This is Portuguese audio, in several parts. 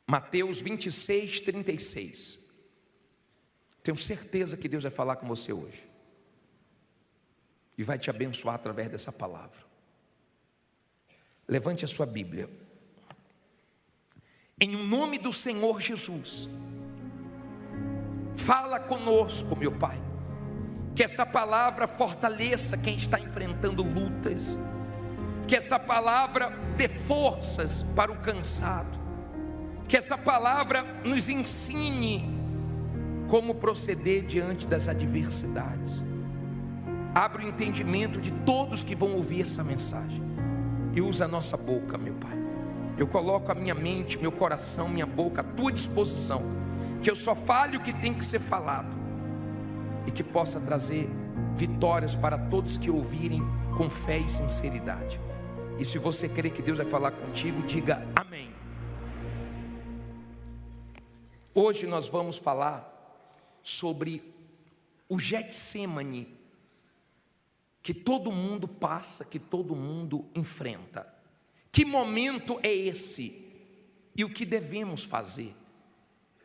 Mateus 26, 36. Tenho certeza que Deus vai falar com você hoje e vai te abençoar através dessa palavra. Levante a sua Bíblia. Em nome do Senhor Jesus, fala conosco, meu Pai, que essa palavra fortaleça quem está enfrentando lutas, que essa palavra dê forças para o cansado, que essa palavra nos ensine como proceder diante das adversidades. Abre o entendimento de todos que vão ouvir essa mensagem e usa a nossa boca, meu Pai. Eu coloco a minha mente, meu coração, minha boca à tua disposição, que eu só fale o que tem que ser falado e que possa trazer vitórias para todos que ouvirem com fé e sinceridade. E se você crê que Deus vai falar contigo, diga amém. Hoje nós vamos falar sobre o Getsêmani, que todo mundo passa, que todo mundo enfrenta. Que momento é esse? E o que devemos fazer?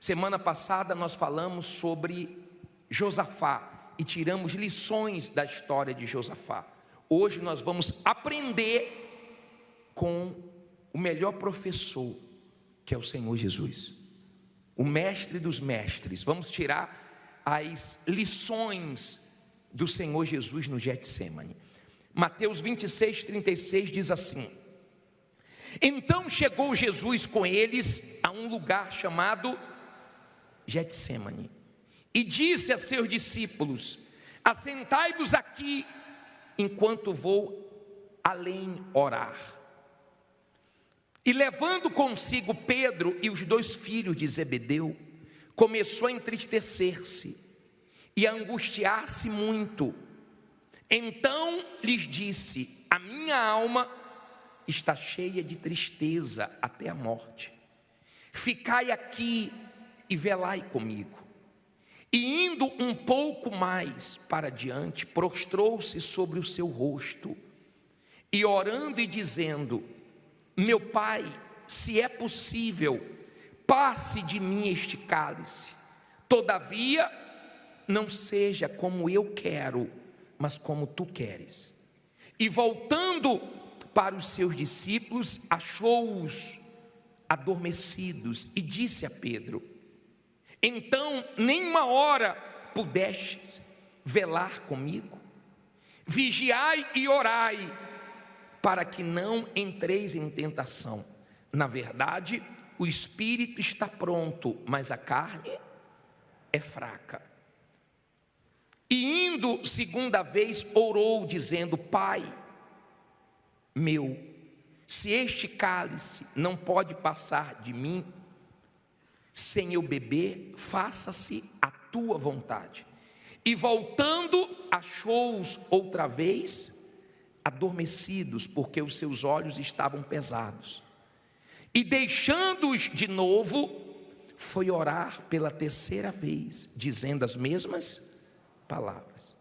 Semana passada nós falamos sobre Josafá e tiramos lições da história de Josafá. Hoje nós vamos aprender com o melhor professor, que é o Senhor Jesus, o mestre dos mestres. Vamos tirar as lições do Senhor Jesus no Getsêmani. Mateus 26, 36 diz assim: então chegou Jesus com eles a um lugar chamado Getsêmani e disse a seus discípulos: assentai-vos aqui enquanto vou além orar. E levando consigo Pedro e os 2 filhos de Zebedeu, começou a entristecer-se e a angustiar-se muito. Então lhes disse: a minha alma está cheia de tristeza até a morte. Ficai aqui e velai comigo. E indo um pouco mais para diante, prostrou-se sobre o seu rosto, e orando e dizendo: meu Pai, se é possível, passe de mim este cálice, todavia não seja como eu quero, mas como tu queres. E voltando para os seus discípulos, achou-os adormecidos e disse a Pedro: então nem uma hora pudestes velar comigo? Vigiai e orai, para que não entreis em tentação. Na verdade, o espírito está pronto, mas a carne é fraca. E indo segunda vez, orou, dizendo: Pai meu, se este cálice não pode passar de mim, sem eu beber, faça-se a tua vontade. E voltando, achou-os outra vez adormecidos, porque os seus olhos estavam pesados. E deixando-os de novo, foi orar pela 3ª vez, dizendo as mesmas palavras.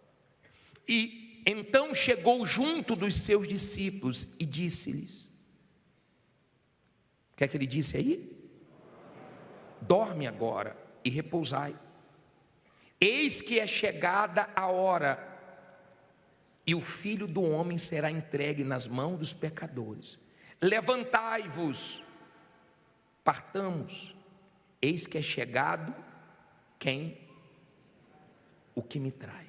E então chegou junto dos seus discípulos e disse-lhes: o que é que ele disse aí? Dorme agora e repousai. Eis que é chegada a hora, e o Filho do homem será entregue nas mãos dos pecadores. Levantai-vos, partamos. Eis que é chegado quem? O que me trai.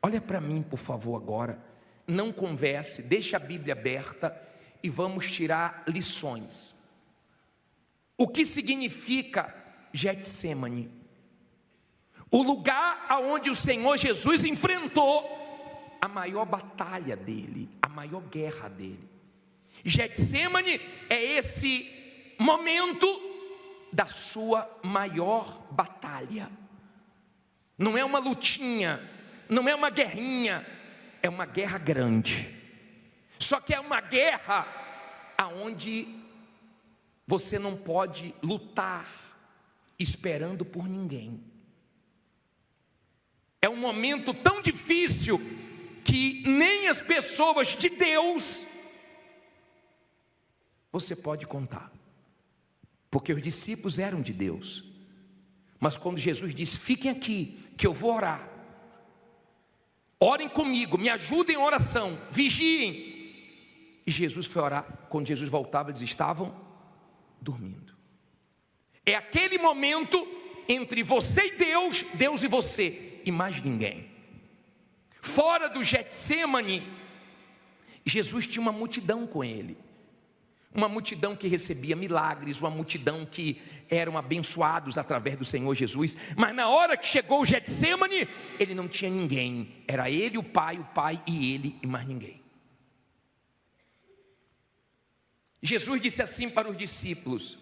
Olha para mim, por favor, agora. Não converse, deixa a Bíblia aberta e vamos tirar lições. O que significa Getsêmani? O lugar aonde o Senhor Jesus enfrentou a maior batalha dele, a maior guerra dele. Getsêmani é esse momento da sua maior batalha. Não é uma lutinha, não é uma guerrinha, é uma guerra grande. Só que é uma guerra aonde você não pode lutar esperando por ninguém. É um momento tão difícil que nem as pessoas de Deus você pode contar. porque os discípulos eram de Deus. Mas quando Jesus disse: fiquem aqui, que eu vou orar, orem comigo, me ajudem em oração, vigiem. E Jesus foi orar. Quando Jesus voltava, eles estavam dormindo. É aquele momento entre você e Deus, Deus e você, e mais ninguém. Fora do Getsêmani, Jesus tinha uma multidão com ele. Uma multidão que recebia milagres, uma multidão que eram abençoados através do Senhor Jesus. Mas na hora que chegou o Getsêmani, ele não tinha ninguém. Era ele, o Pai e ele e mais ninguém. Jesus disse assim para os discípulos: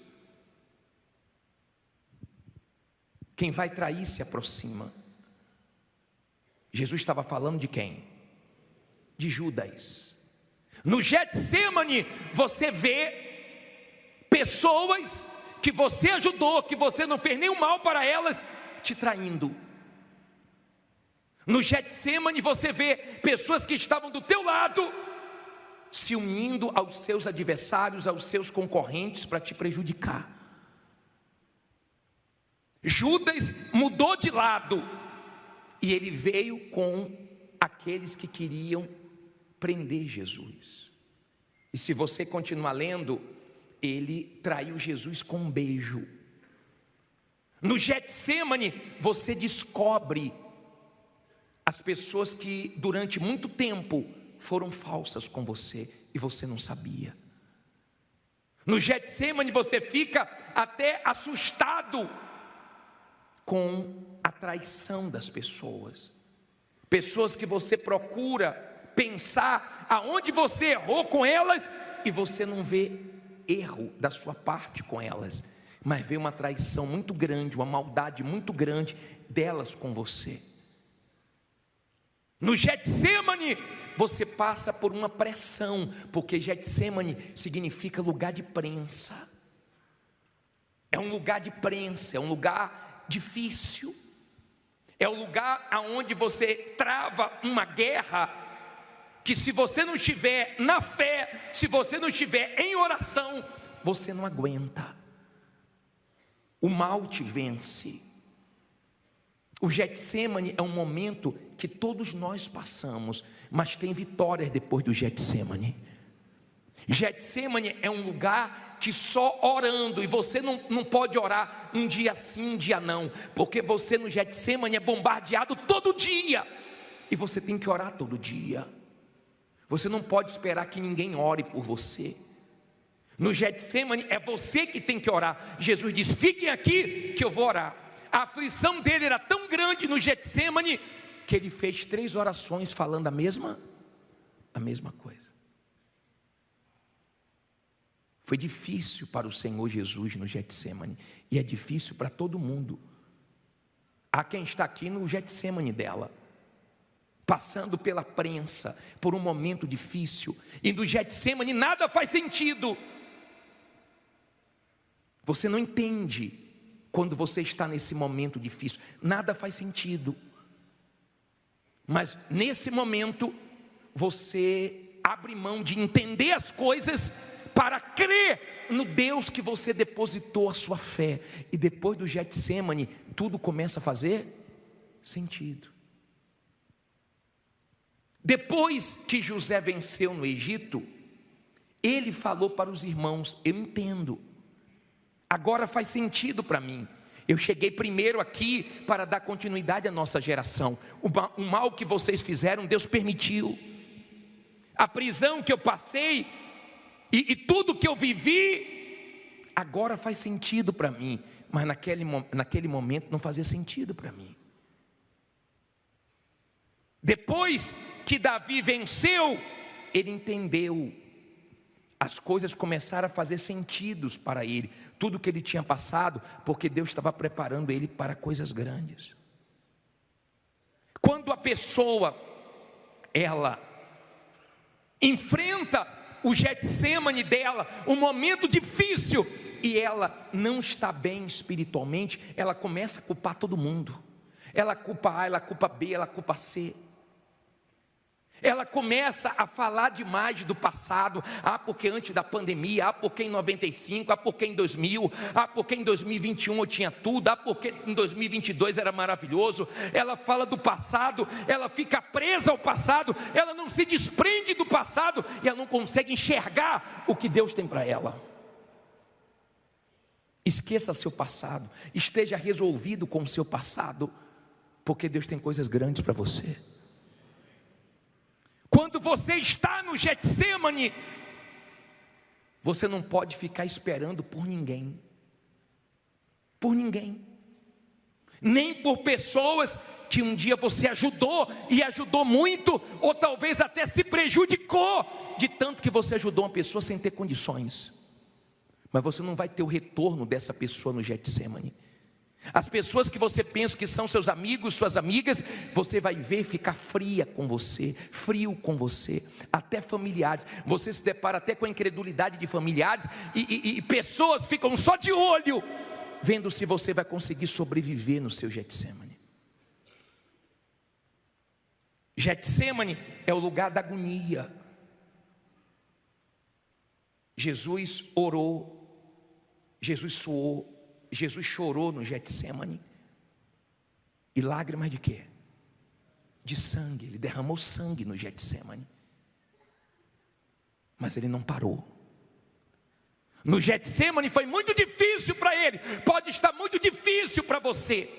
quem vai trair se aproxima. Jesus estava falando de quem? De Judas. No Getsêmani você vê pessoas que você ajudou, que você não fez nenhum mal para elas, te traindo. No Getsêmani você vê pessoas que estavam do teu lado se unindo aos seus adversários, aos seus concorrentes para te prejudicar. Judas mudou de lado e ele veio com aqueles que queriam prender Jesus. E se você continuar lendo, ele traiu Jesus com um beijo. No Getsêmani você descobre as pessoas que durante muito tempo foram falsas com você e você não sabia. No Getsêmani você fica até assustado com a traição das pessoas. Pessoas que você procura pensar aonde você errou com elas e você não vê erro da sua parte com elas, mas vê uma traição muito grande, uma maldade muito grande delas com você. No Getsêmani você passa por uma pressão, porque Getsêmani significa lugar de prensa. É um lugar de prensa, é um lugar difícil. É o lugar aonde você trava uma guerra que, se você não estiver na fé, se você não estiver em oração, você não aguenta. O mal te vence. O Getsêmani é um momento que todos nós passamos, mas tem vitórias depois do Getsêmani. Getsêmani é um lugar que só orando, e você não pode orar um dia sim, um dia não, porque você no Getsêmani é bombardeado todo dia, e você tem que orar todo dia. Você não pode esperar que ninguém ore por você. No Getsêmani é você que tem que orar. Jesus diz: fiquem aqui que eu vou orar. A aflição dele era tão grande no Getsêmani que ele fez 3 orações falando a mesma coisa. Foi difícil para o Senhor Jesus no Getsêmani, e é difícil para todo mundo. Há quem está aqui no Getsêmani dela, passando pela prensa, por um momento difícil, e no Getsêmani nada faz sentido. Você não entende quando você está nesse momento difícil, nada faz sentido. Mas nesse momento você abre mão de entender as coisas para crer no Deus que você depositou a sua fé. E depois do Getsêmani, tudo começa a fazer sentido. Depois que José venceu no Egito, ele falou para os irmãos: eu entendo, agora faz sentido para mim. Eu cheguei primeiro aqui para dar continuidade à nossa geração. O mal que vocês fizeram, Deus permitiu. A prisão que eu passei e tudo que eu vivi, agora faz sentido para mim. Mas naquele momento não fazia sentido para mim. Depois que Davi venceu, ele entendeu. As coisas começaram a fazer sentido para ele. Tudo que ele tinha passado, porque Deus estava preparando ele para coisas grandes. Quando a pessoa, ela enfrenta o Getsêmani dela, um momento difícil, e ela não está bem espiritualmente, ela começa a culpar todo mundo. Ela culpa A, ela culpa B, ela culpa C. Ela começa a falar demais do passado. Porque antes da pandemia, porque em 95, porque em 2000, porque em 2021 eu tinha tudo, porque em 2022 era maravilhoso. Ela fala do passado, ela fica presa ao passado, ela não se desprende do passado, e ela não consegue enxergar o que Deus tem para ela. Esqueça seu passado, esteja resolvido com o seu passado, porque Deus tem coisas grandes para você. Quando você está no Getsêmani, você não pode ficar esperando por ninguém, nem por pessoas que um dia você ajudou, e ajudou muito, ou talvez até se prejudicou, de tanto que você ajudou uma pessoa sem ter condições. Mas você não vai ter o retorno dessa pessoa no Getsêmani. As pessoas que você pensa que são seus amigos, suas amigas, você vai ver ficar frio com você, até familiares. Você se depara até com a incredulidade de familiares, e pessoas ficam só de olho, vendo se você vai conseguir sobreviver no seu Getsêmani. Getsêmani é o lugar da agonia. Jesus orou, Jesus suou, Jesus chorou no Getsêmani. E lágrimas de quê? De sangue. Ele derramou sangue no Getsêmani. Mas ele não parou. No Getsêmani foi muito difícil para ele. Pode estar muito difícil para você.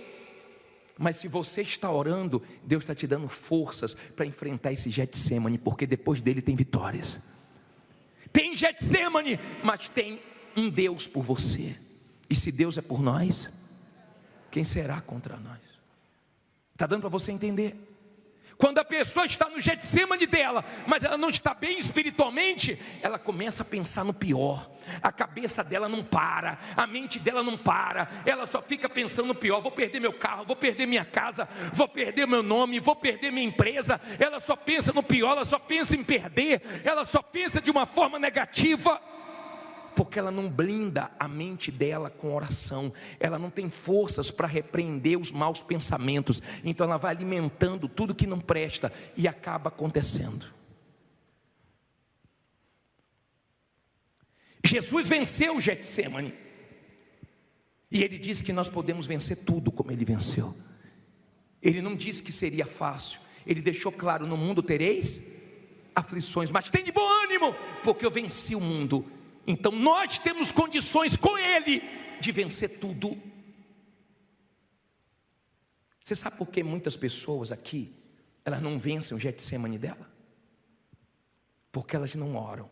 Mas se você está orando, Deus está te dando forças para enfrentar esse Getsêmani, porque depois dele tem vitórias. Tem Getsêmani, mas tem um Deus por você. E se Deus é por nós, quem será contra nós? Está dando para você entender? Quando a pessoa está no Getsêmani dela, mas ela não está bem espiritualmente, ela começa a pensar no pior. A cabeça dela não para, a mente dela não para, ela só fica pensando no pior. Vou perder meu carro, vou perder minha casa, vou perder meu nome, vou perder minha empresa. Ela só pensa no pior, ela só pensa em perder, ela só pensa de uma forma negativa, porque ela não blinda a mente dela com oração. Ela não tem forças para repreender os maus pensamentos. Então ela vai alimentando tudo que não presta, e acaba acontecendo. Jesus venceu o Getsêmani, e ele disse que nós podemos vencer tudo como ele venceu. Ele não disse que seria fácil. Ele deixou claro: no mundo tereis aflições, mas tem de bom ânimo, porque eu venci o mundo. Então nós temos condições com ele de vencer tudo. Você sabe por que muitas pessoas aqui, elas não vencem o Getsêmani dela? Porque elas não oram.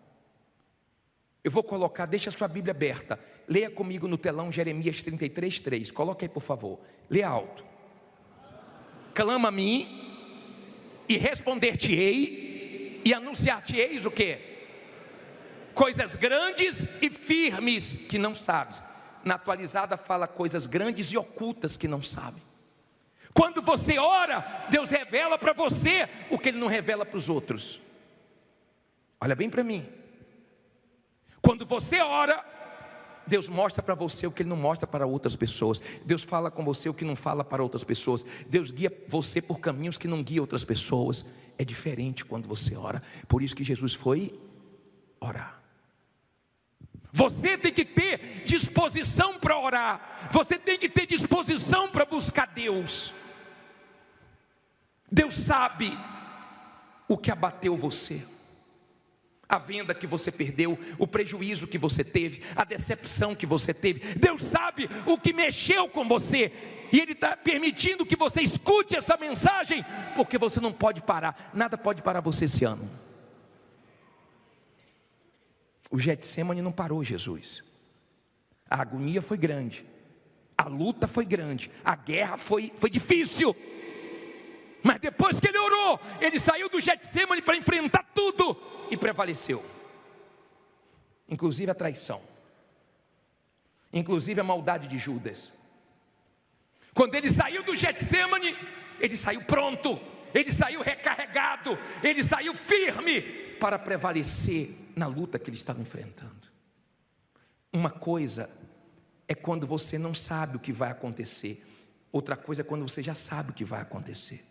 Eu vou colocar, deixa a sua Bíblia aberta, leia comigo no telão Jeremias 33:3, coloque aí por favor, leia alto. Clama a mim, e responder-te-ei, e anunciar-te-eis o quê? Coisas grandes e firmes que não sabes. Na atualizada fala coisas grandes e ocultas que não sabe. Quando você ora, Deus revela para você o que Ele não revela para os outros. Olha bem para mim. Quando você ora, Deus mostra para você o que Ele não mostra para outras pessoas. Deus fala com você o que não fala para outras pessoas. Deus guia você por caminhos que não guia outras pessoas. É diferente quando você ora. Por isso que Jesus foi orar. Você tem que ter disposição para orar. Você tem que ter disposição para buscar Deus. Deus sabe o que abateu você. A venda que você perdeu, o prejuízo que você teve, a decepção que você teve. Deus sabe o que mexeu com você. E Ele está permitindo que você escute essa mensagem, porque você não pode parar. Nada pode parar você esse ano. O Getsêmani não parou Jesus. A agonia foi grande, a luta foi grande, a guerra foi difícil. Mas depois que ele orou, ele saiu do Getsêmani para enfrentar tudo e prevaleceu. Inclusive a traição, inclusive a maldade de Judas. Quando ele saiu do Getsêmani, ele saiu pronto, ele saiu recarregado, ele saiu firme para prevalecer na luta que ele estava enfrentando. Uma coisa é quando você não sabe o que vai acontecer, outra coisa é quando você já sabe o que vai acontecer.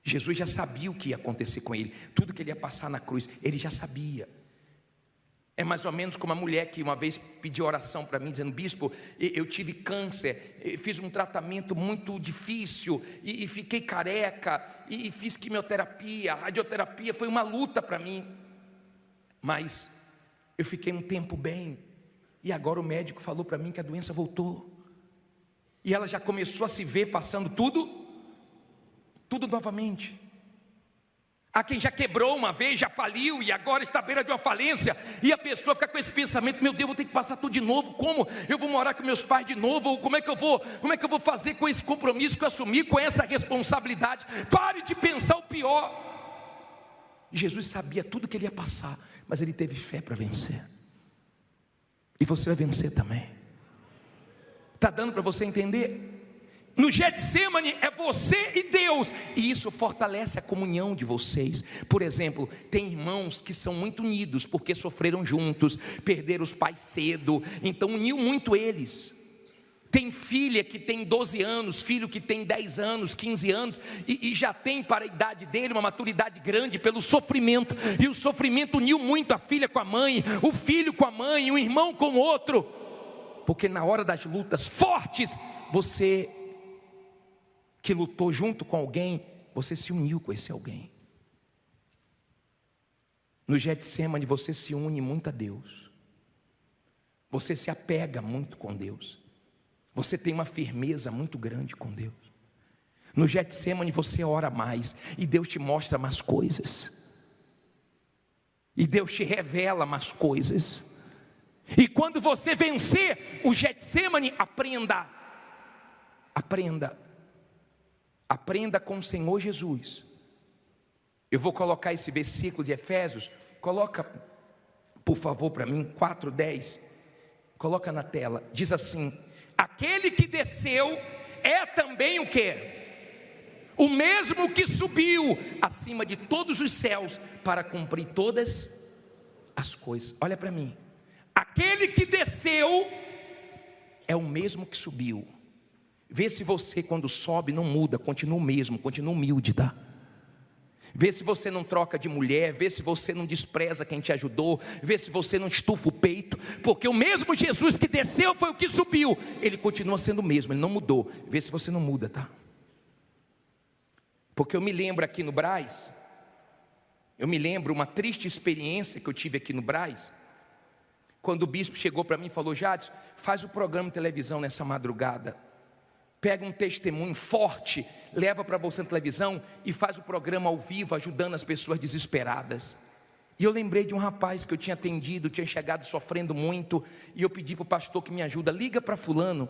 Jesus já sabia o que ia acontecer com ele, tudo que ele ia passar na cruz, ele já sabia. É mais ou menos como a mulher que uma vez pediu oração para mim, dizendo: bispo, eu tive câncer, fiz um tratamento muito difícil, e fiquei careca, e fiz quimioterapia, radioterapia, foi uma luta para mim, mas eu fiquei um tempo bem, e agora o médico falou para mim que a doença voltou, e ela já começou a se ver passando tudo novamente. Há quem já quebrou uma vez, já faliu e agora está à beira de uma falência, e a pessoa fica com esse pensamento: meu Deus, vou ter que passar tudo de novo, como? Eu vou morar com meus pais de novo, ou como é que eu vou fazer com esse compromisso que eu assumi, com essa responsabilidade? Pare de pensar o pior. Jesus sabia tudo que ele ia passar, mas ele teve fé para vencer, e você vai vencer também. Está dando para você entender? No Getsemane é você e Deus, e isso fortalece a comunhão de vocês. Por exemplo, tem irmãos que são muito unidos, porque sofreram juntos, perderam os pais cedo, então uniu muito eles. Tem filha que tem 12 anos, filho que tem 10 anos, 15 anos, e já tem para a idade dele uma maturidade grande pelo sofrimento, e o sofrimento uniu muito a filha com a mãe, o filho com a mãe, o irmão com o outro, porque na hora das lutas fortes, você que lutou junto com alguém, você se uniu com esse alguém. No Getsemane você se une muito a Deus, você se apega muito com Deus, você tem uma firmeza muito grande com Deus. No Getsemane você ora mais, e Deus te mostra mais coisas, e Deus te revela mais coisas. E quando você vencer o Getsemane, aprenda com o Senhor Jesus. Eu vou colocar esse versículo de Efésios, coloca por favor para mim, 4:10, coloca na tela, diz assim: aquele que desceu é também o quê? O mesmo que subiu acima de todos os céus para cumprir todas as coisas. Olha para mim, aquele que desceu é o mesmo que subiu. Vê se você quando sobe não muda, continua o mesmo, continua humilde, tá? Vê se você não troca de mulher, vê se você não despreza quem te ajudou, vê se você não estufa o peito, porque o mesmo Jesus que desceu foi o que subiu, ele continua sendo o mesmo, ele não mudou. Vê se você não muda, tá? Porque eu me lembro aqui no Brás, uma triste experiência que eu tive aqui no Brás, quando o bispo chegou para mim e falou: Jadson, faz o programa de televisão nessa madrugada, pega um testemunho forte, leva para você na televisão e faz o programa ao vivo, ajudando as pessoas desesperadas. E eu lembrei de um rapaz que eu tinha atendido, tinha chegado sofrendo muito, e eu pedi para o pastor que me ajuda: liga para fulano.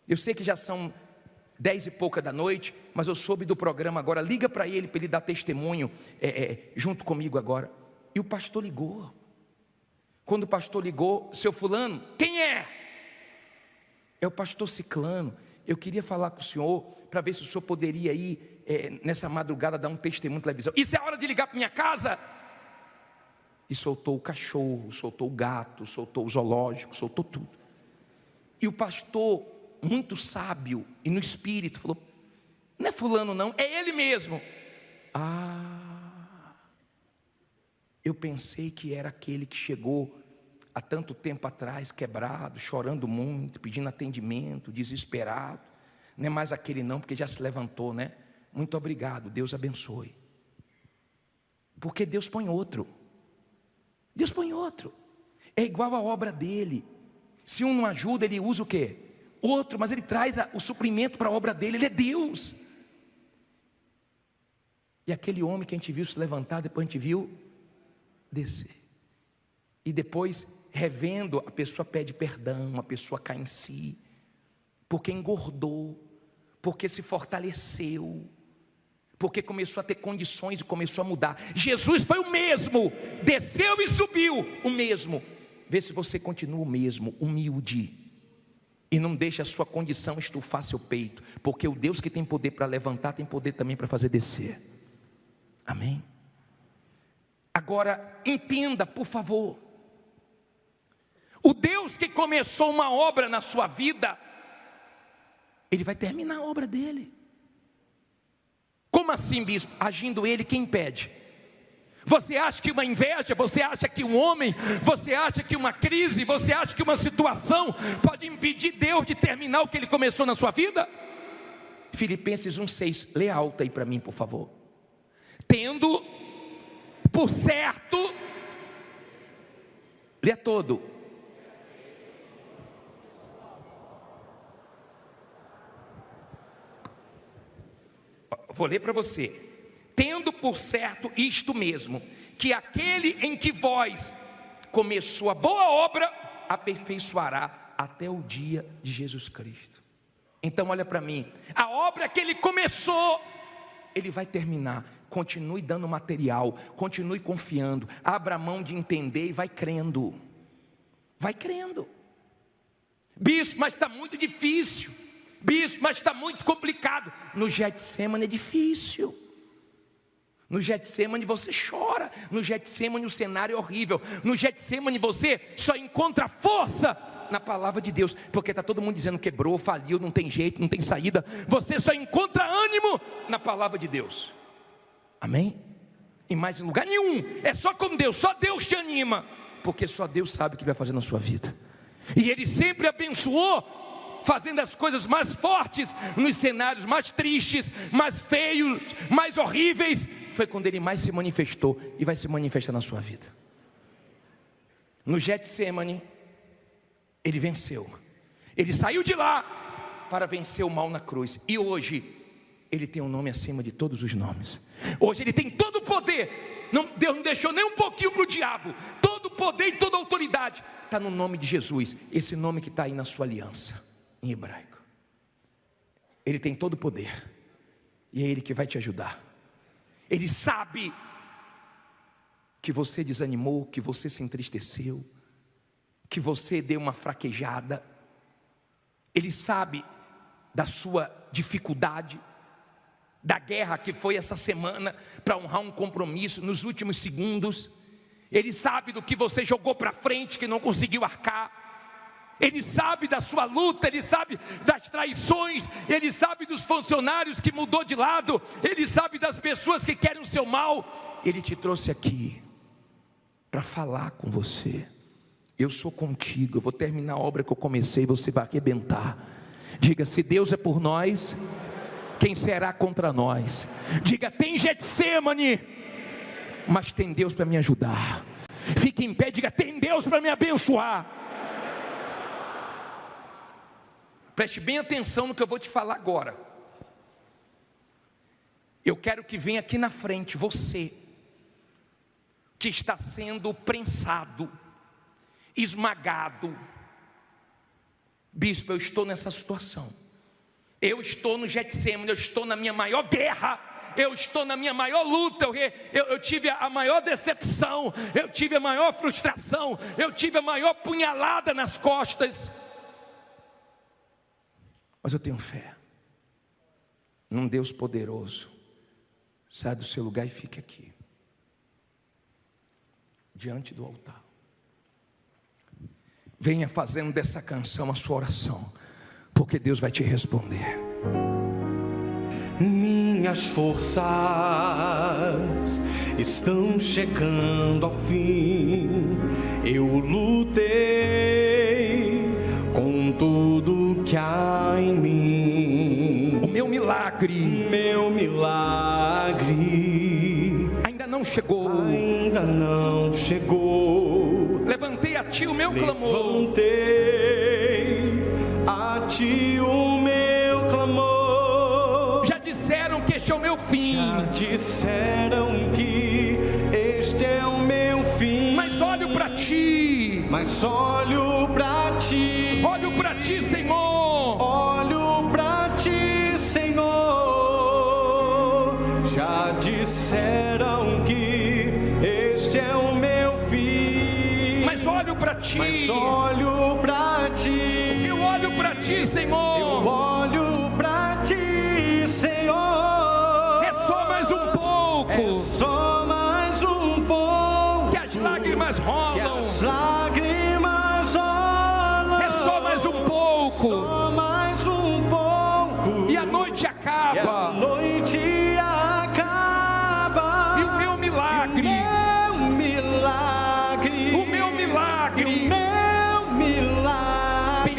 Eu sei que já são 10 e pouca da noite, mas eu soube do programa agora, liga para ele dar testemunho junto comigo agora. E o pastor ligou. Quando o pastor ligou: seu fulano, quem é? É o pastor Ciclano. Eu queria falar com o senhor, para ver se o senhor poderia ir nessa madrugada dar um testemunho na televisão. Isso é hora de ligar para minha casa? E soltou o cachorro, soltou o gato, soltou o zoológico, soltou tudo. E o pastor, muito sábio e no espírito, falou: não é fulano não, é ele mesmo. Eu pensei que era aquele que chegou há tanto tempo atrás, quebrado, chorando muito, pedindo atendimento, desesperado. Não é mais aquele não, porque já se levantou, né? Muito obrigado, Deus abençoe. Porque Deus põe outro. Deus põe outro. É igual a obra dele. Se um não ajuda, ele usa o quê? Outro, mas ele traz o suprimento para a obra dele. Ele é Deus. E aquele homem que a gente viu se levantar, depois a gente viu descer. E depois, revendo, a pessoa pede perdão, a pessoa cai em si, porque engordou, porque se fortaleceu, porque começou a ter condições e começou a mudar. Jesus foi o mesmo, desceu e subiu, o mesmo. Vê se você continua o mesmo, humilde, e não deixa a sua condição estufar seu peito, porque o Deus que tem poder para levantar, tem poder também para fazer descer. Amém? Agora, entenda, por favor, o Deus que começou uma obra na sua vida, Ele vai terminar a obra dele. Como Como assim, bispo? Agindo ele, quem impede? Você acha que uma inveja, você acha que um homem, você acha que uma crise, você acha que uma situação pode impedir Deus de terminar o que Ele começou na sua vida? Filipenses 1,6, lê alto aí para mim, por favor. Tendo por certo, lê todo. Vou ler para você. Tendo por certo isto mesmo, que aquele em que vós começou a boa obra, aperfeiçoará até o dia de Jesus Cristo. Então olha para mim, a obra que Ele começou, Ele vai terminar. Continue dando material, continue confiando, abra mão de entender e vai crendo. Vai crendo. Bispo, mas está muito difícil. Bispo, mas está muito complicado. No Getsemane é difícil. No Getsemane você chora. No Getsemane o cenário é horrível. No Getsemane você só encontra força na palavra de Deus, porque está todo mundo dizendo quebrou, faliu, não tem jeito, não tem saída. Você só encontra ânimo na palavra de Deus. Amém? Em mais lugar nenhum. É só com Deus, só Deus te anima, porque só Deus sabe o que vai fazer na sua vida. E Ele sempre abençoou, fazendo as coisas mais fortes nos cenários mais tristes, mais feios, mais horríveis. Foi quando Ele mais se manifestou e vai se manifestar na sua vida. No Getsemane Ele venceu. Ele saiu de lá para vencer o mal na cruz. E hoje Ele tem um nome acima de todos os nomes. Hoje Ele tem todo o poder. Deus não deixou nem um pouquinho para o diabo. Todo o poder e toda a autoridade está no nome de Jesus. Esse nome que está aí na sua aliança, em hebraico. Ele tem todo o poder. E é Ele que vai te ajudar. Ele sabe que você desanimou, que você se entristeceu, que você deu uma fraquejada. Ele sabe da sua dificuldade, da guerra que foi essa semana para honrar um compromisso nos últimos segundos. Ele sabe do que você jogou para frente que não conseguiu arcar. Ele sabe da sua luta, Ele sabe das traições, Ele sabe dos funcionários que mudou de lado, Ele sabe das pessoas que querem o seu mal. Ele te trouxe aqui para falar com você. Eu sou contigo, eu vou terminar a obra que eu comecei, você vai arrebentar. Diga, se Deus é por nós, quem será contra nós? Diga, tem Getsemane, mas tem Deus para me ajudar. Fique em pé, diga, tem Deus para me abençoar. Preste bem atenção no que eu vou te falar agora. Eu quero que venha aqui na frente você, que está sendo prensado, esmagado. Bispo, eu estou nessa situação. Eu estou no Getsemane, eu estou na minha maior guerra, eu estou na minha maior luta, eu tive a maior decepção, eu tive a maior frustração, eu tive a maior punhalada nas costas. Mas eu tenho fé num Deus poderoso. Sai do seu lugar e fique aqui, diante do altar. Venha fazendo dessa canção a sua oração, porque Deus vai te responder. Minhas forças estão chegando ao fim. Eu lutei com tudo que há em mim. O meu milagre ainda não chegou. Levantei a ti o meu clamor. Levantei a ti o meu clamor. Já disseram que este é o meu fim. Já disseram que este é o meu fim. Mas olho para ti. Olho para ti, Senhor. Olho para ti, Senhor. Já disseram que este é o meu fim. Mas olho para ti. Olho para ti. Eu olho para ti, Senhor. Eu olho para ti, Senhor. É só mais um pouco. É só mais um pouco. Que as lágrimas rolam. É só mais um pouco. Só mais um pouco. E a noite acaba. E a noite acaba.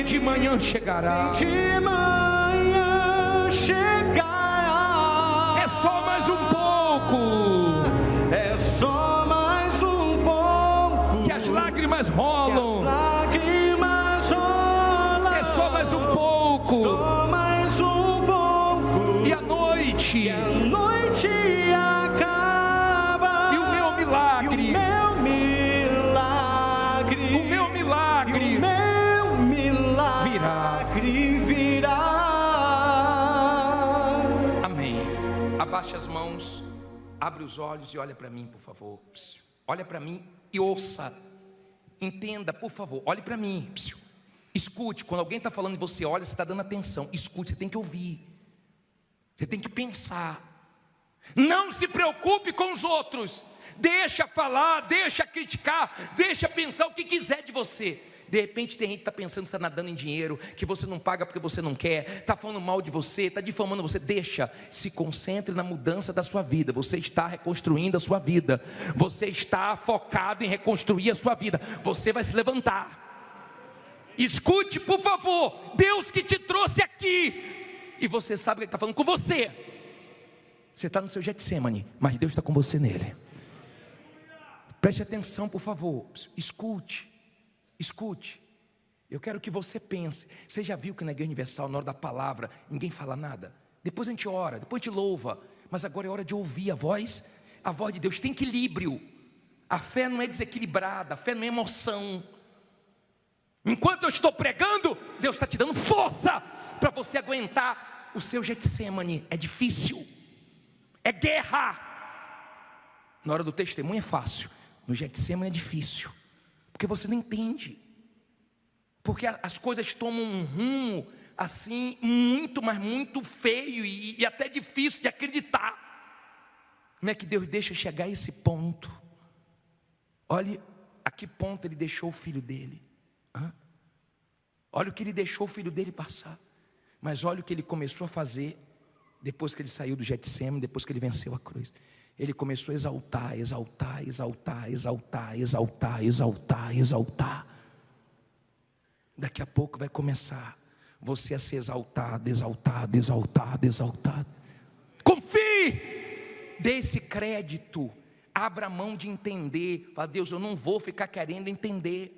de manhã chegará. de manhã chegará. É só mais um pouco. É só mais um pouco. Que as lágrimas Que rolam. as lágrimas rolam. É só mais um pouco. Só mais um pouco. E a noite. A noite acaba. E o meu milagre. E o meu milagre. O meu milagre. E o meu milagre virá. Amém. Abaixe as mãos, abre os olhos e olha para mim, por favor. Psiu. Olha para mim e ouça. Entenda, por favor, olhe para mim. Psiu. Escute, quando alguém está falando e você olha, você está dando atenção. Escute, você tem que ouvir. Você tem que pensar. Não se preocupe com os outros. Deixa falar, deixa criticar, deixa pensar o que quiser de você. De repente tem gente que está pensando que está nadando em dinheiro, que você não paga porque você não quer, está falando mal de você, está difamando você. Deixa, se concentre na mudança da sua vida. Você está reconstruindo a sua vida. Você está focado em reconstruir a sua vida. Você vai se levantar. Escute, por favor, Deus que te trouxe aqui. E você sabe que Ele está falando com você. Você está no seu Getsemane, mas Deus está com você nele. Preste atenção, por favor. Escute. Escute. Eu quero que você pense. Você já viu que na Igreja Universal, na hora da palavra, ninguém fala nada? Depois a gente ora, depois a gente louva. Mas agora é hora de ouvir a voz de Deus. Tem equilíbrio. A fé não é desequilibrada, a fé não é emoção. Enquanto eu estou pregando, Deus está te dando força para você aguentar o seu Getsemane. É difícil, é guerra. Na hora do testemunho é fácil, no Getsemane é difícil, porque você não entende, porque as coisas tomam um rumo assim, muito, mas muito feio e até difícil de acreditar. Como é que Deus deixa chegar a esse ponto? Olhe a que ponto Ele deixou o filho dele. Olha o que Ele deixou o filho dele passar. Mas olha o que Ele começou a fazer depois que Ele saiu do Getsemane, depois que Ele venceu a cruz. Ele começou a exaltar, exaltar, exaltar, exaltar, exaltar, exaltar, exaltar. Daqui a pouco vai começar você a ser exaltado, exaltado, exaltado, exaltado. Confie, dê esse crédito, abra a mão de entender. Fala: Deus, eu não vou ficar querendo entender.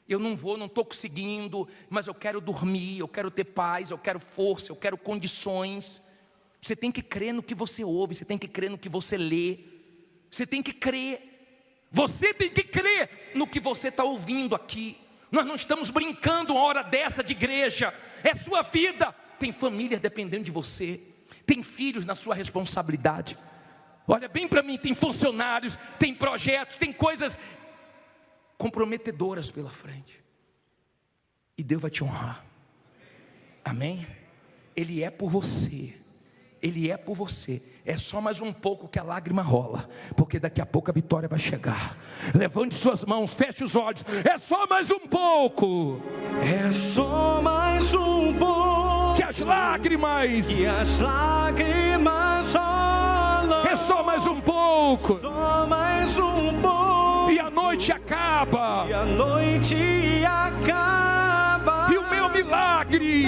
Eu não estou conseguindo, mas eu quero dormir, eu quero ter paz, eu quero força, eu quero condições. Você tem que crer no que você ouve, você tem que crer no que você lê. Você tem que crer. Você tem que crer no que você está ouvindo aqui. Nós não estamos brincando uma hora dessa de igreja. É sua vida. Tem família dependendo de você. Tem filhos na sua responsabilidade. Olha bem para mim, tem funcionários, tem projetos, tem coisas comprometedoras pela frente. E Deus vai te honrar. Amém? Ele é por você. Ele é por você. É só mais um pouco que a lágrima rola, porque daqui a pouco a vitória vai chegar. Levante suas mãos, feche os olhos. É só mais um pouco. É só mais um pouco. Que as lágrimas rolam. É só mais um pouco. Só mais um pouco. E a noite acaba. E a noite acaba. E o meu milagre.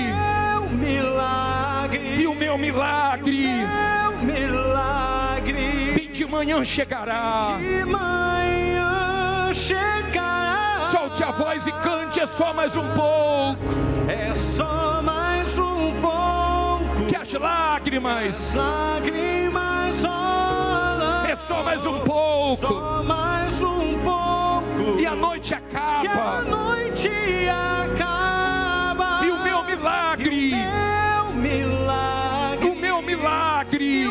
E o meu milagre. Bem de manhã chegará. De manhã chegará. Solte a voz e cante. É só mais um pouco. É só mais um pouco. Que as lágrimas rolam. É só mais um pouco. Só mais um pouco. E a noite acaba. E a noite acaba. E o meu milagre. O meu milagre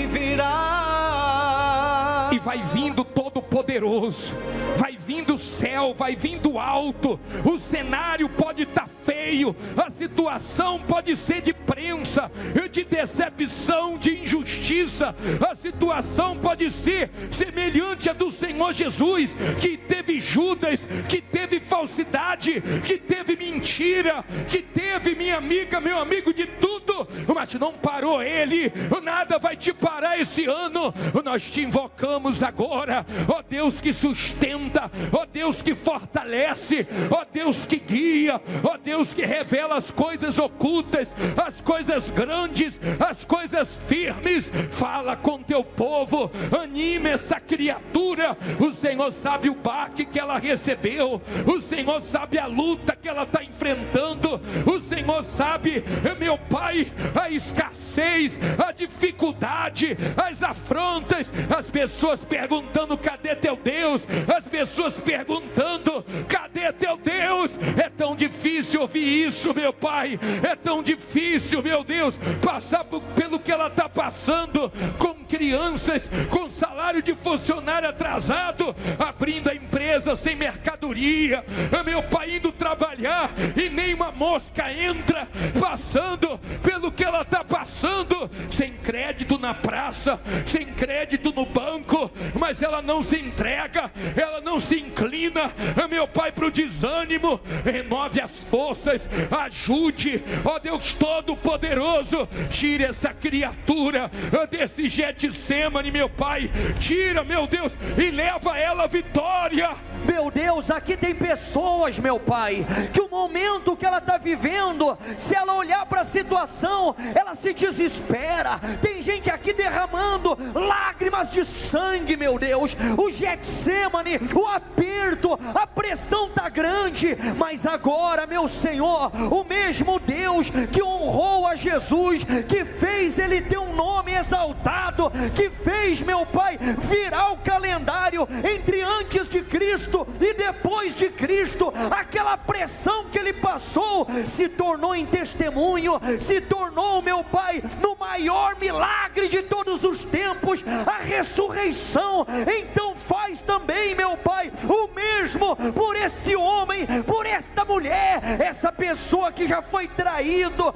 virá. E vai vindo todo poderoso. Vai vindo o céu, vai vindo alto. O cenário pode estar feio. feio, a situação pode ser de prensa, de decepção, de injustiça, a situação pode ser semelhante à do Senhor Jesus, que teve Judas, que teve falsidade, que teve mentira, que teve, minha amiga, meu amigo, de tudo, mas não parou ele. Nada vai te parar esse ano. Nós te invocamos agora, ó Deus que sustenta, ó Deus que fortalece, ó Deus que guia, ó Deus que revela as coisas ocultas, as coisas grandes, as coisas firmes. Fala com teu povo, anime essa criatura. O Senhor sabe o baque que ela recebeu, o Senhor sabe a luta que ela está enfrentando, o Senhor sabe, meu Pai, a escassez, a dificuldade, as afrontas, as pessoas perguntando: cadê teu Deus? As pessoas perguntando: cadê teu Deus? É tão difícil ouvir isso, meu Pai, é tão difícil, meu Deus, passar pelo que ela está passando, com crianças, com salário de funcionário atrasado, abrindo a empresa sem mercadoria, meu Pai, indo trabalhar e nem uma mosca entra, passando pelo que ela está passando, sem crédito na praça, sem crédito no banco, mas ela não se entrega, ela não se inclina, meu Pai, para o desânimo. Renove as forças, ajude, ó Deus Todo-Poderoso, tire essa criatura desse Getsemane, meu Pai, tira, meu Deus, e leva ela à vitória. Meu Deus, aqui tem pessoas, meu Pai, que o momento que ela está vivendo, se ela olhar para a situação, ela se desespera. Tem gente aqui derramando lágrimas de sangue, meu Deus. O Getsemane, o aperto, a pressão está grande, mas agora, meu Senhor, o mesmo Deus que honrou a Jesus, que fez ele ter um nome exaltado, que fez, meu Pai, virar o calendário entre antes de Cristo e depois de Cristo, aquela pressão que ele passou se tornou em testemunho, se tornou, meu Pai, no maior milagre de todos os tempos, a ressurreição. Então faz também, meu Pai, o mesmo por esse homem, por esta mulher, essa pessoa que já foi traída,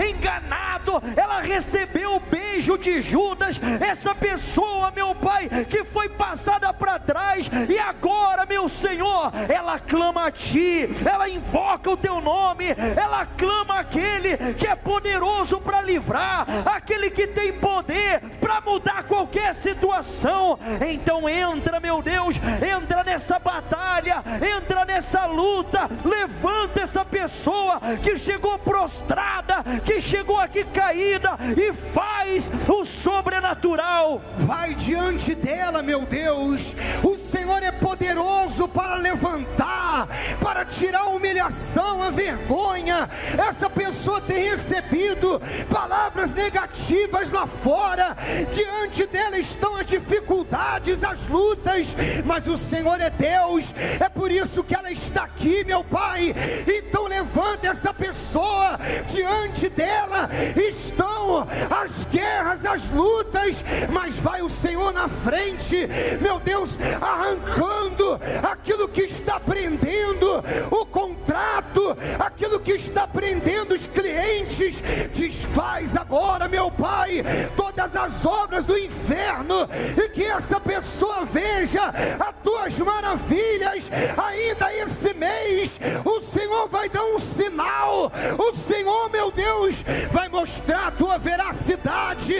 enganado, ela recebeu o beijo de Judas, essa pessoa, meu Pai, que foi passada para trás, e agora, meu Senhor, ela clama a Ti, ela invoca o Teu nome, ela clama aquele que é poderoso para livrar, aquele que tem poder para mudar qualquer situação. Então entra, meu Deus, entra nessa batalha, entra nessa luta, levanta essa pessoa que chegou prostrada, que chegou aqui caída, e faz o sobrenatural. Vai diante dela, meu Deus. O Senhor é poderoso para levantar, para tirar a humilhação, a vergonha. Essa pessoa tem recebido palavras negativas lá fora, diante dela estão as dificuldades, as lutas, mas o Senhor é Deus, é por isso que ela está aqui, meu Pai. Então levanta essa pessoa, diante dela estão as guerras, as lutas, mas vai o Senhor na frente, meu Deus, arrancando aquilo que está prendendo o contrato, aquilo que está prendendo os clientes. Desfaz agora, meu Pai, todas as obras do inferno, e que essa pessoa veja as tuas maravilhas. Ainda esse mês o Senhor vai dar um sinal, o Senhor, meu Deus, vai mostrar a tua veracidade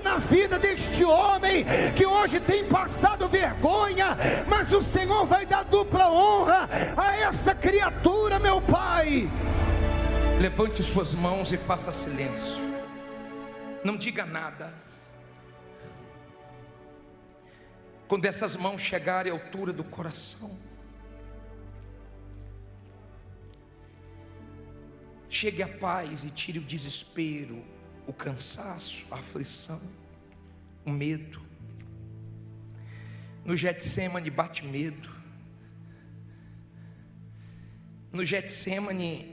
na vida deste homem que hoje tem passado vergonha, mas o Senhor vai dar dupla honra a essa criatura, meu Pai. Levante suas mãos e faça silêncio, não diga nada. Quando essas mãos chegarem à altura do coração, chegue a paz e tire o desespero, o cansaço, a aflição, o medo. No Getsemane bate medo, no Getsemane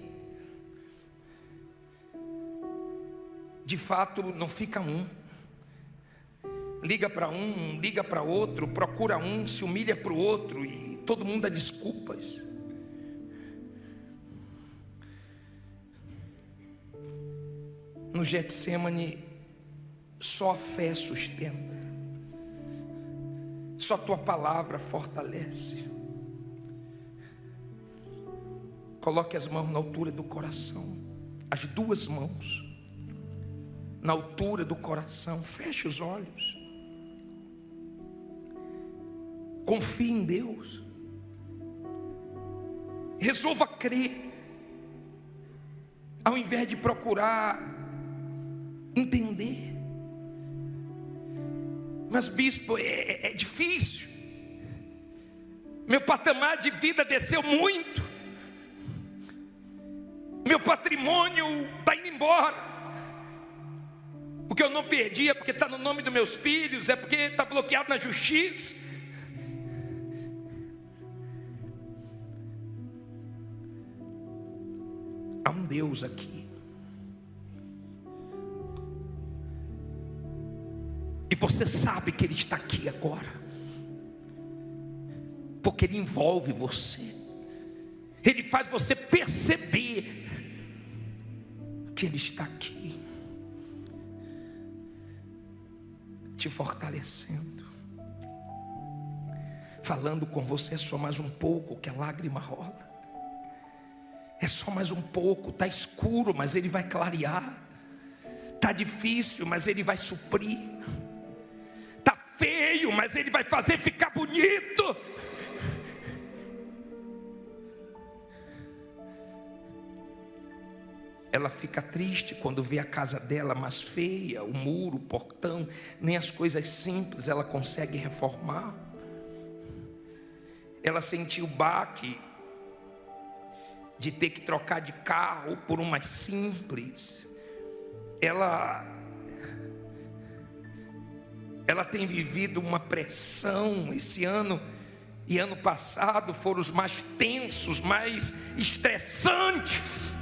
de fato não fica um, liga para um, liga para outro, procura um, se humilha para o outro, e todo mundo dá desculpas. No Getsemane, só a fé sustenta, só tua palavra fortalece. Coloque as mãos na altura do coração, as duas mãos na altura do coração, feche os olhos, confie em Deus, resolva crer, ao invés de procurar entender. Mas bispo, é difícil, meu patamar de vida desceu muito, meu patrimônio está indo embora, o que eu não perdi é porque está no nome dos meus filhos, é porque está bloqueado na justiça. Há um Deus aqui, e você sabe que Ele está aqui agora, porque Ele envolve você, Ele faz você perceber que Ele está aqui, te fortalecendo, falando com você. É só mais um pouco que a lágrima rola, é só mais um pouco, está escuro, mas Ele vai clarear, está difícil, mas Ele vai suprir, está feio, mas Ele vai fazer ficar bonito. Ela fica triste quando vê a casa dela mais feia, o muro, o portão, nem as coisas simples ela consegue reformar. Ela sentiu o baque de ter que trocar de carro por um mais simples. Ela tem vivido uma pressão. Esse ano e ano passado foram os mais tensos, mais estressantes.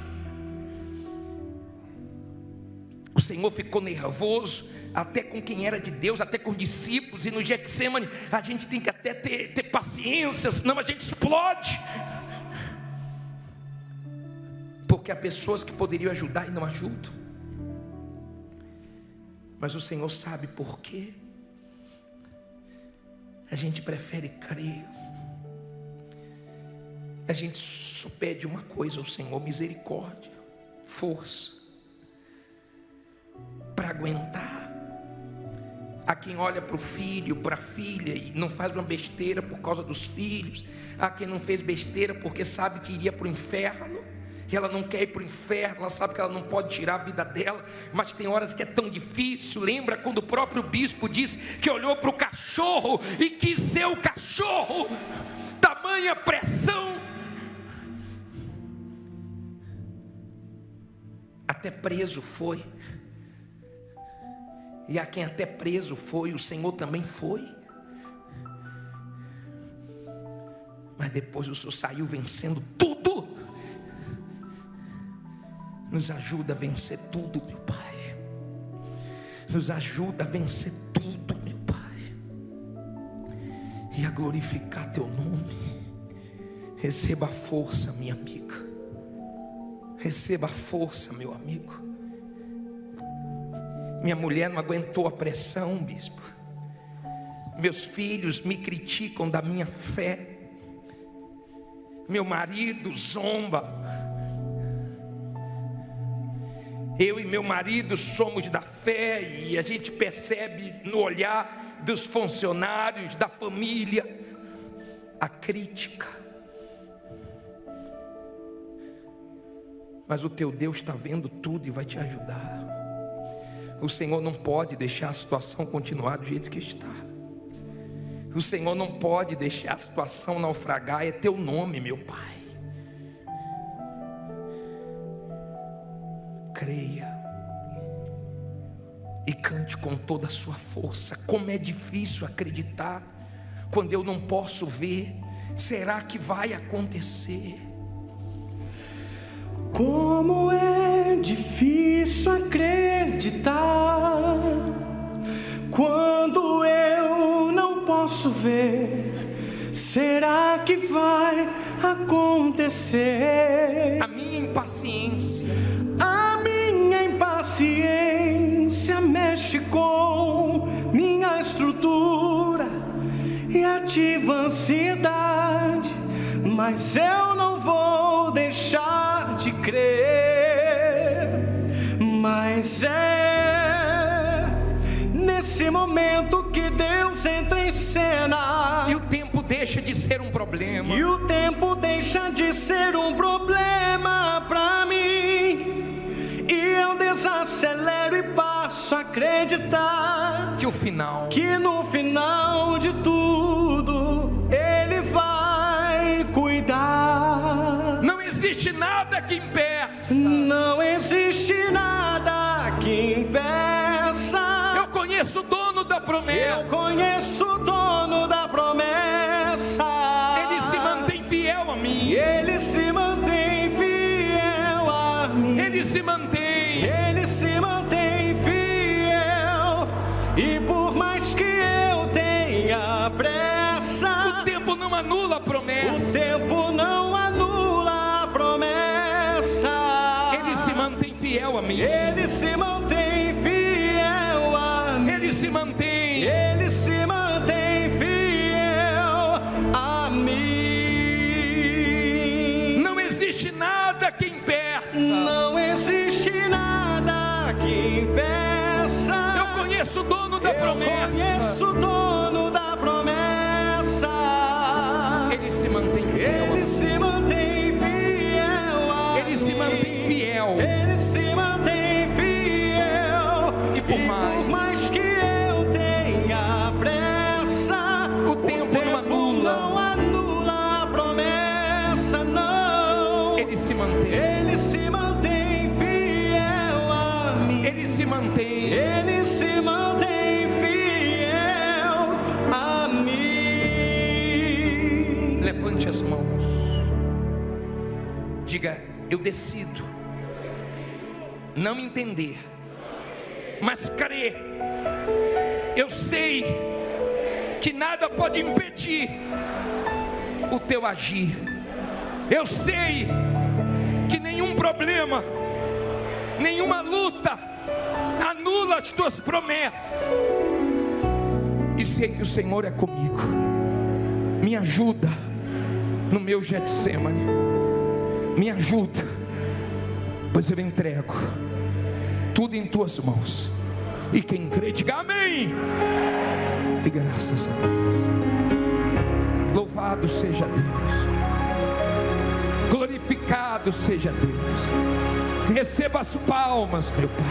O Senhor ficou nervoso até com quem era de Deus, até com os discípulos. E no Getsemane a gente tem que até ter paciência, senão a gente explode, porque há pessoas que poderiam ajudar e não ajudam. Mas o Senhor sabe por quê. A gente prefere crer. A gente só pede uma coisa ao Senhor: misericórdia, força para aguentar. Há quem olha para o filho, para a filha e não faz uma besteira por causa dos filhos. Há quem não fez besteira porque sabe que iria para o inferno, e ela não quer ir para o inferno, ela sabe que ela não pode tirar a vida dela, mas tem horas que é tão difícil. Lembra quando o próprio bispo disse que olhou para o cachorro e quis ser o cachorro? Tamanha pressão. Até preso foi. E a quem até preso foi, o Senhor também foi. Mas depois o Senhor saiu vencendo tudo. Nos ajuda a vencer tudo, meu Pai. Nos ajuda a vencer tudo, meu Pai, e a glorificar Teu nome. Receba a força, minha amiga. Receba a força, meu amigo. Minha mulher não aguentou a pressão, bispo. Meus filhos me criticam da minha fé. Meu marido zomba. Eu e meu marido somos da fé, e a gente percebe no olhar dos funcionários, da família, a crítica. Mas o teu Deus está vendo tudo e vai te ajudar. O Senhor não pode deixar a situação continuar do jeito que está. O Senhor não pode deixar a situação naufragar. É Teu nome, meu Pai. Creia e cante com toda a sua força. Como é difícil acreditar quando eu não posso ver. Será que vai acontecer? Como é difícil acreditar quando eu não posso ver. Será que vai acontecer? A minha impaciência, a minha impaciência mexe com minha estrutura e ativa a ansiedade, mas eu não vou deixar de crer. Mas é nesse momento que Deus entra em cena, e o tempo deixa de ser um problema, e o tempo deixa de ser um problema pra mim, e eu desacelero e passo a acreditar que no final de tudo Ele vai cuidar. não existe nada que impeça. Não existe nada que impeça. Eu conheço o dono da promessa. Eu conheço o dono da promessa. Ele se mantém fiel a mim. Ele se mantém fiel a mim. Ele se mantém fiel. E por mais que eu tenha pressa, o tempo não anula a promessa. o tempo não anula a promessa. Ele se mantém fiel a mim. Ele se mantém fiel a mim. Ele se mantém. Ele se mantém fiel a mim. Não existe nada que impeça. Não existe nada que impeça. Eu conheço o dono da Eu promessa. conheço o dono da promessa. Ele se mantém fiel a Ele mim. se mantém fiel a mim. Ele se mantém fiel. Ele se mantém fiel. E por mais que eu tenha pressa, o tempo não anula. Não anula a promessa, não. Ele se mantém. Ele se mantém fiel a mim. Ele se mantém. Ele se mantém fiel a mim. Levante as mãos. Diga: eu decido não entender, mas crer. Eu sei que nada pode impedir o teu agir. Eu sei que nenhum problema, nenhuma luta anula as tuas promessas. E sei que o Senhor é comigo. Me ajuda no meu Getsemane. Me ajuda, pois eu entrego tudo em tuas mãos. E quem crê, diga amém. E graças a Deus. Louvado seja Deus. Glorificado seja Deus. Receba as palmas, meu Pai.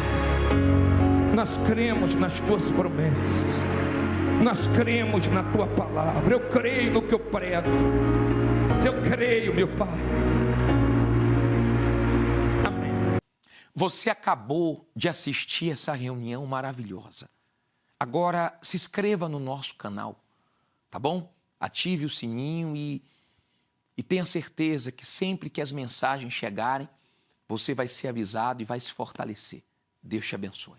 Nós cremos nas tuas promessas. Nós cremos na tua palavra. Eu creio no que eu prego. Eu creio, meu Pai. Amém. Você acabou de assistir essa reunião maravilhosa. Agora se inscreva no nosso canal, tá bom? Ative o sininho e tenha certeza que sempre que as mensagens chegarem, você vai ser avisado e vai se fortalecer. Deus te abençoe.